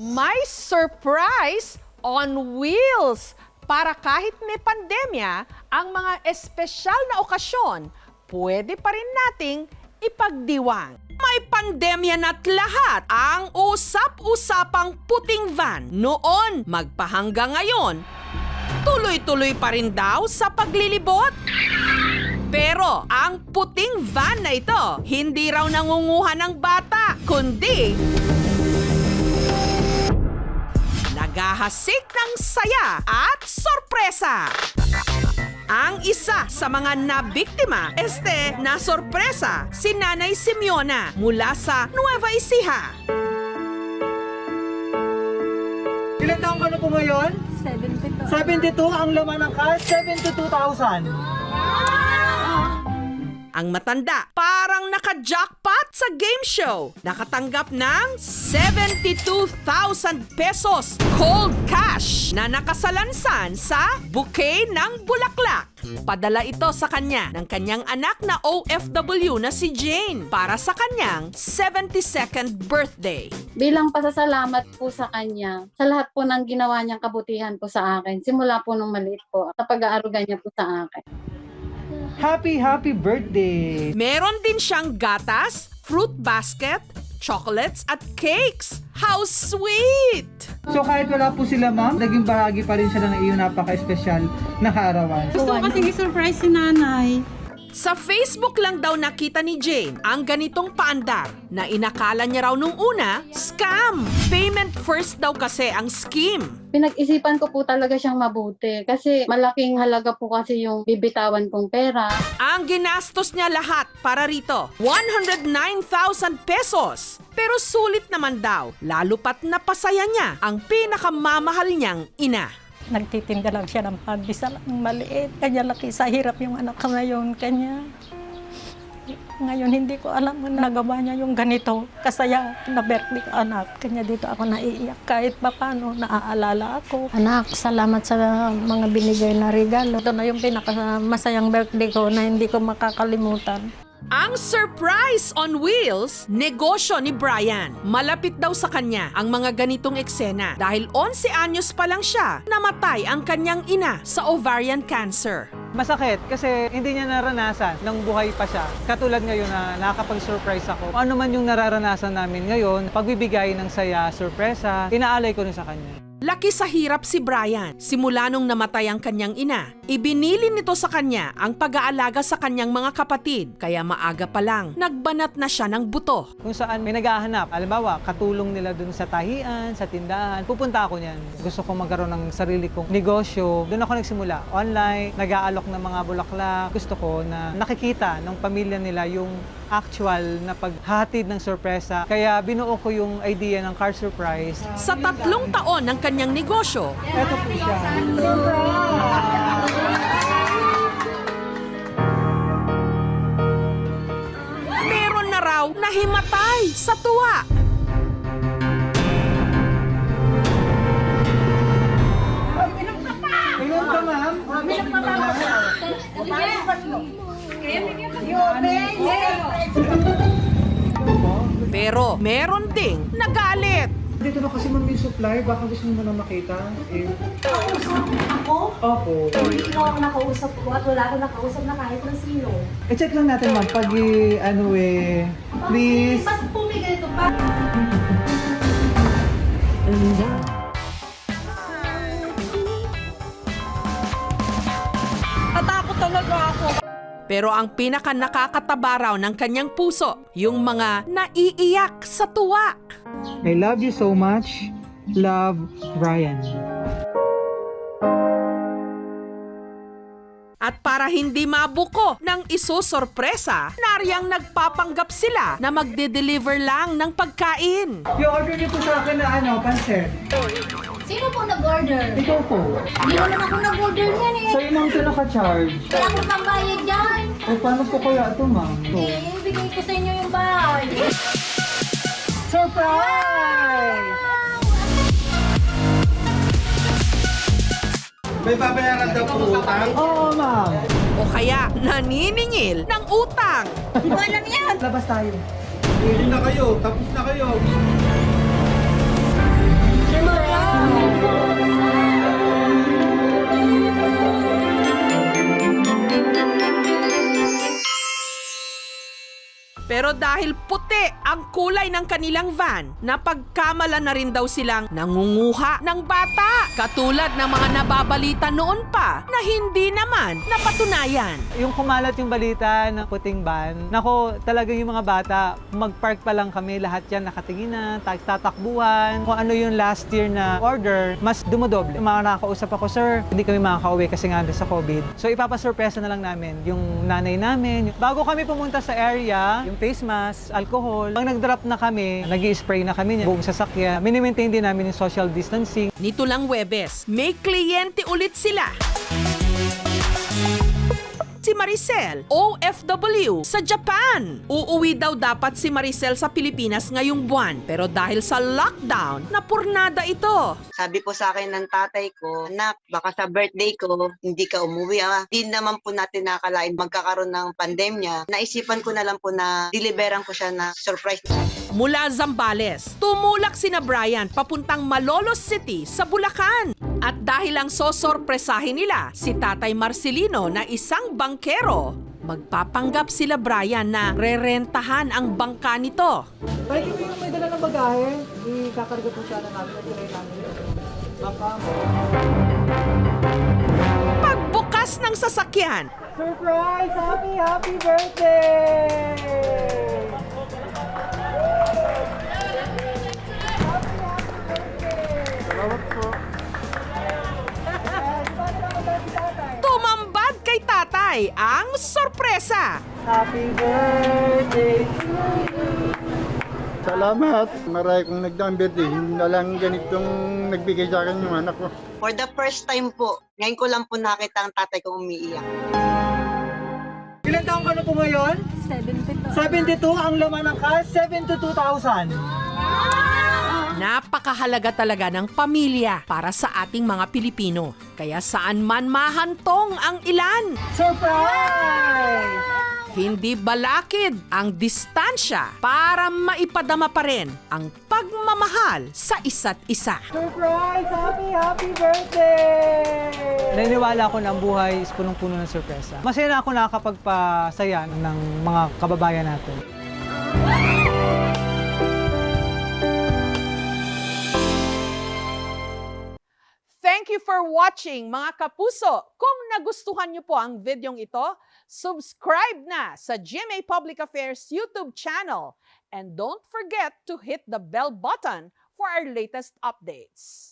May surprise on wheels para kahit may pandemya, ang mga espesyal na okasyon, pwede pa rin nating ipagdiwang. May pandemya na't lahat ang usap-usapang puting van. Noon, magpahanggang ngayon, tuloy-tuloy pa rin daw sa paglilibot. Pero ang puting van na ito, hindi raw nangunguha ng bata, kundi naghahasik ng saya at sorpresa. Ang isa sa mga nabiktima, na sorpresa, si Nanay Simeona mula sa Nueva Ecija. Ilan taong ka na po ngayon? 72. 72 ang laman ng car, 72,000. Ang matanda, parang naka-jackpot sa game show. Nakatanggap ng 72,000 pesos cold cash na nakasalansan sa bouquet ng bulaklak. Padala ito sa kanya ng kanyang anak na OFW na si Jane para sa kanyang 72nd birthday. Bilang pasasalamat po sa kanya, sa lahat po ng ginawa niyang kabutihan po sa akin, simula po nung maliit po, sa pag-aaruga niya po sa akin. Happy birthday! Meron din siyang gatas, fruit basket, chocolates at cakes. How sweet! So kahit wala po sila ma'am, naging bahagi pa rin sila ng iyong napaka-espesyal na kaarawan. Gusto ko kasing i-surprise si nanay. Sa Facebook lang daw nakita ni Jane ang ganitong paandar na inakala niya raw nung una, scam. Payment first daw kasi ang scheme. Pinag-isipan ko po talaga siyang mabuti kasi malaking halaga po kasi yung bibitawan kong pera. Ang ginastos niya lahat para rito, 109,000 pesos. Pero sulit naman daw, lalo pat napasaya niya ang pinakamamahal niyang ina. Nagtitinda lang siya ng pandesal ang maliit. Kanya laki sa hirap yung anak ko ngayon. Kanya. Ngayon hindi ko alam na nagawa niya yung ganito. Kasaya na birthday ko anak. Kanya dito ako naiiyak. Kahit pa paano naaalala ako. Anak, salamat sa mga binigay na regalo. Ito na yung pinakamasayang birthday ko na hindi ko makakalimutan. Ang surprise on wheels, negosyo ni Brian. Malapit daw sa kanya ang mga ganitong eksena dahil 11 anyos pa lang siya, namatay ang kanyang ina sa ovarian cancer. Masakit kasi hindi niya naranasan nang buhay pa siya. Katulad ngayon na nakakapag-surprise ako. Ano man yung nararanasan namin ngayon, pagbibigay ng saya, sorpresa, inaalay ko rin sa kanya. Laki sa hirap si Brian. Simula nung namatay ang kanyang ina, ibinili nito sa kanya ang pag-aalaga sa kanyang mga kapatid. Kaya maaga pa lang, nagbanat na siya ng buto. Kung saan may naghahanap, halimbawa, katulong nila dun sa tahian, sa tindahan, pupunta ako niyan. Gusto kong magkaroon ng sarili kong negosyo. Doon ako nagsimula. Online, nag-aalok ng mga bulaklak. Gusto ko na nakikita ng pamilya nila yung actual na paghatid ng sorpresa. Kaya binuo ko yung idea ng car surprise. Sa 3 taon ng kanyang negosyo, Ito po siya. meron na raw nahimatay sa tuwa. Ayun ka, ma'am. Pero meron ding nagalit. Dito na kasi ma'am yung supply, baka gusto mo na makita. Ako? Opo. Hindi ko ako nakausap ko at wala akong nakausap na kahit na sino. I-check lang natin ma'am, pag please. Ba't po may ganito pa? Natakot talaga ako. Pero ang pinaka nakakataba raw ng kanyang puso, yung mga naiiyak sa tuwa. I love you so much. Love, Brian. At para hindi mabuko ng isusorpresa, nariyang nagpapanggap sila na magde-deliver lang ng pagkain. I-order niyo po sa akin na pancit. Sino po nag-order? Ikaw po. Hindi naman ako nag-order niyan eh. Sa'yo ma'am ito naka-charge. Wala akong pambayad dyan. O paano po kaya ito ma'am? Eh, bigay ko sa inyo yung bahay. Surprise! May babayaran daw po utang? Oo ma'am. O kaya naniningil ng utang. Hindi ko alam yan. Labas tayo. Hindi na kayo, tapos na kayo. Pero dahil puti ang kulay ng kanilang van, napagkamala na rin daw silang nangunguha ng bata. Katulad ng mga nababalita noon pa na hindi naman napatunayan. Yung kumalat yung balita ng puting ban, nako, talagang yung mga bata, mag-park pa lang kami, lahat yan nakatingin na, tatakbuhan. Kung ano yung last year na order, mas dumodoble. Mga nakakausap ako, sir, hindi kami makakauwi kasi nga sa COVID. So ipapasurpresa na lang namin yung nanay namin. Bago kami pumunta sa area, yung face mask, alcohol, pag nag-drop na kami, nag-i-spray na kami buong sasakyan. Mini-maintain din namin yung social distancing. Nito lang Huwebes, may kliyente ulit sila. Si Maricel, OFW sa Japan. Uuwi daw dapat si Maricel sa Pilipinas ngayong buwan. Pero dahil sa lockdown, napurnada ito. Sabi po sa akin ng tatay ko, anak, baka sa birthday ko, hindi ka umuwi. Hindi naman po natin nakakalain magkakaroon ng pandemya. Naisipan ko na lang po na deliveran ko siya na surprise. Mula Zambales, tumulak sina Brian papuntang Malolos City sa Bulacan. At dahil ang sosorpresahin nila si Tatay Marcelino na isang bangkero, magpapanggap sila Brian na rerentahan ang bangka nito. Pwede ko yung may dala ng bagahe, ikakarga po siya na namin at tirayin namin. Baka Pagbukas ng sasakyan, surprise! Happy birthday! Salamat po. tumambad kay Tatay ang sorpresa. Happy birthday! Salamat. Maray kong nagdaang birthday. Hindi na lang ganitong nagbigay sa akin yung anak ko. For the first time po, ngayon ko lang po nakita ang tatay ko umiiyak. Ilan taong ka na po ngayon? 72. 72 ang laman ng cash, 72,000. Napakahalaga talaga ng pamilya para sa ating mga Pilipino. Kaya saan man mahantong ang ilan, Surprise! hindi balakid ang distansya para maipadama pa rin ang pagmamahal sa isa't isa. Surprise! Happy birthday! Naniniwala ako na ang buhay is punong-puno ng sorpresa. Masaya na ako nakakapagpasaya ng mga kababayan natin. Thank you for watching mga kapuso. Kung nagustuhan niyo po ang videong ito, subscribe na sa GMA Public Affairs YouTube channel. And don't forget to hit the bell button for our latest updates.